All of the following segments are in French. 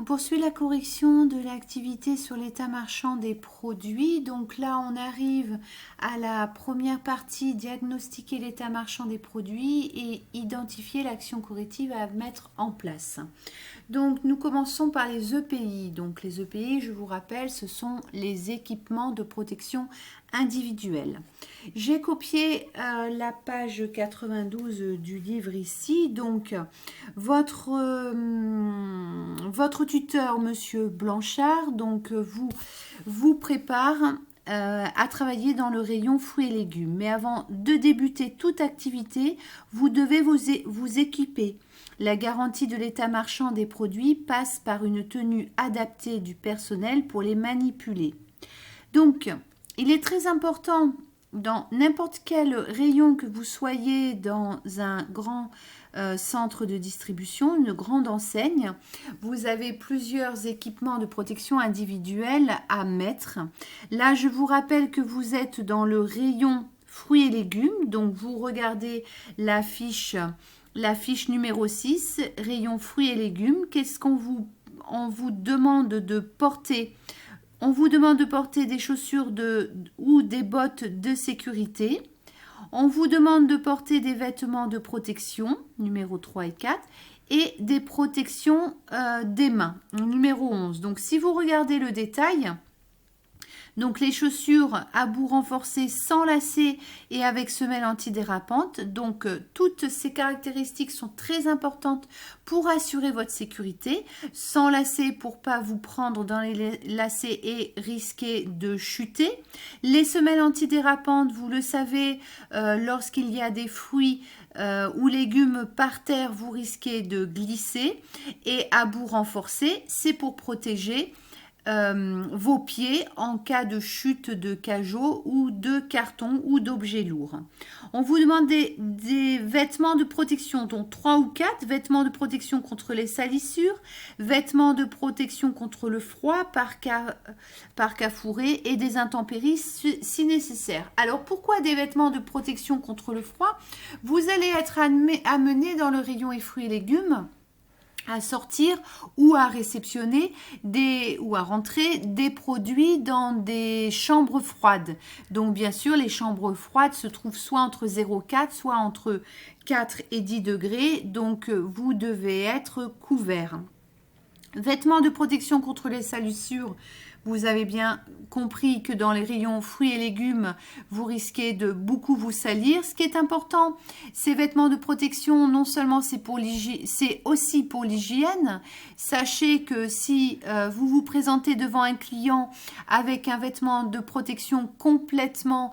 poursuit la correction de l'activité sur l'état marchand des produits. Donc là, on arrive à la première partie, diagnostiquer l'état marchand des produits et identifier l'action corrective à mettre en place. Donc nous commençons par les EPI. Donc les EPI, je vous rappelle, ce sont les équipements de protection individuelle. J'ai copié la page 92 du livre ici. Donc votre tuteur, Monsieur Blanchard, donc vous prépare à travailler dans le rayon fruits et légumes. Mais avant de débuter toute activité, vous devez vous équiper. La garantie de l'état marchand des produits passe par une tenue adaptée du personnel pour les manipuler. Donc, il est très important dans n'importe quel rayon que vous soyez dans un grand centre de distribution, une grande enseigne, vous avez plusieurs équipements de protection individuelle à mettre. Là, je vous rappelle que vous êtes dans le rayon fruits et légumes, donc vous regardez la fiche numéro 6, rayon fruits et légumes. Qu'est-ce qu'on vous demande de porter? On vous demande de porter des chaussures ou des bottes de sécurité. On vous demande de porter des vêtements de protection, numéro 3 et 4, et des protections des mains, numéro 11. Donc, si vous regardez le détail, donc les chaussures à bout renforcé sans lacets et avec semelle antidérapante. Donc toutes ces caractéristiques sont très importantes pour assurer votre sécurité. Sans lacets pour pas vous prendre dans les lacets et risquer de chuter. Les semelles antidérapantes, vous le savez, lorsqu'il y a des fruits ou légumes par terre, vous risquez de glisser. Et à bout renforcé, c'est pour protéger vos pieds en cas de chute de cajots ou de carton ou d'objets lourds. On vous demande des vêtements de protection, dont 3 ou 4, vêtements de protection contre les salissures, vêtements de protection contre le froid par cas fourré et des intempéries si nécessaire. Alors pourquoi des vêtements de protection contre le froid? Vous allez être amené dans le rayon et fruits et légumes à sortir ou à réceptionner ou à rentrer des produits dans des chambres froides. Donc bien sûr, les chambres froides se trouvent soit entre 0,4, soit entre 4 et 10 degrés. Donc vous devez être couvert. Vêtements de protection contre les salissures. Vous avez bien compris que dans les rayons fruits et légumes, vous risquez de beaucoup vous salir. Ce qui est important, ces vêtements de protection, non seulement c'est aussi pour l'hygiène. Sachez que si vous vous présentez devant un client avec un vêtement de protection complètement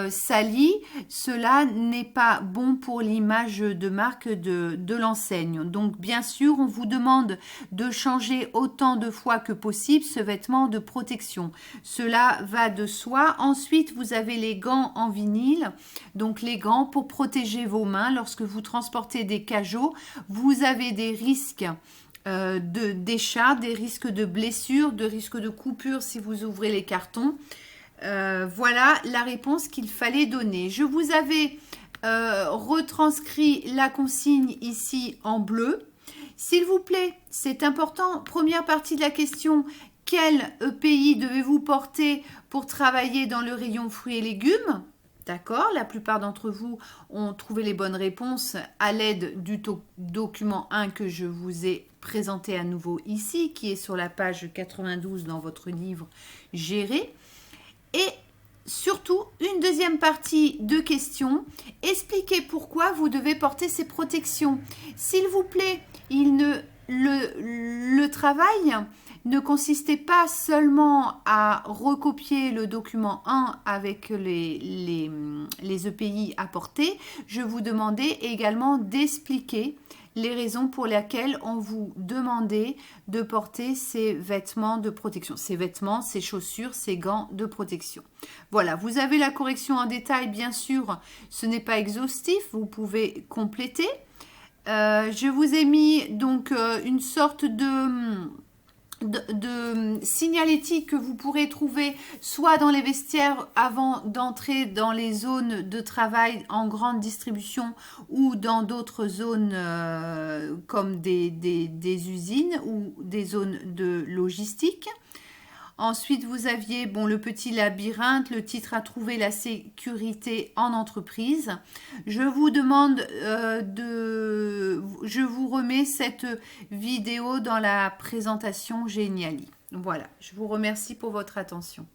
sali, cela n'est pas bon pour l'image de marque de l'enseigne. Donc bien sûr, on vous demande de changer autant de fois que possible ce vêtement de protection. Cela va de soi. Ensuite, vous avez les gants en vinyle. Donc les gants pour protéger vos mains lorsque vous transportez des cajots. Vous avez des risques d'écharpe, des risques de blessures, de risques de coupure si vous ouvrez les cartons. Voilà la réponse qu'il fallait donner. Je vous avais retranscrit la consigne ici en bleu. S'il vous plaît, c'est important. Première partie de la question, quel EPI devez-vous porter pour travailler dans le rayon fruits et légumes? D'accord, la plupart d'entre vous ont trouvé les bonnes réponses à l'aide du document 1 que je vous ai présenté à nouveau ici, qui est sur la page 92 dans votre livre Gérer. Et surtout, une deuxième partie de questions, expliquez pourquoi vous devez porter ces protections. S'il vous plaît, le travail ne consistait pas seulement à recopier le document 1 avec les EPI apportés, je vous demandais également d'expliquer les raisons pour lesquelles on vous demandait de porter ces vêtements de protection, ces vêtements, ces chaussures, ces gants de protection. Voilà, vous avez la correction en détail, bien sûr, ce n'est pas exhaustif, vous pouvez compléter. Je vous ai mis donc une sorte de signalétique que vous pourrez trouver soit dans les vestiaires avant d'entrer dans les zones de travail en grande distribution ou dans d'autres zones comme des usines ou des zones de logistique. Ensuite, vous aviez le petit labyrinthe, le titre à trouver la sécurité en entreprise. Je vous demande je vous remets cette vidéo dans la présentation Geniali. Voilà, je vous remercie pour votre attention.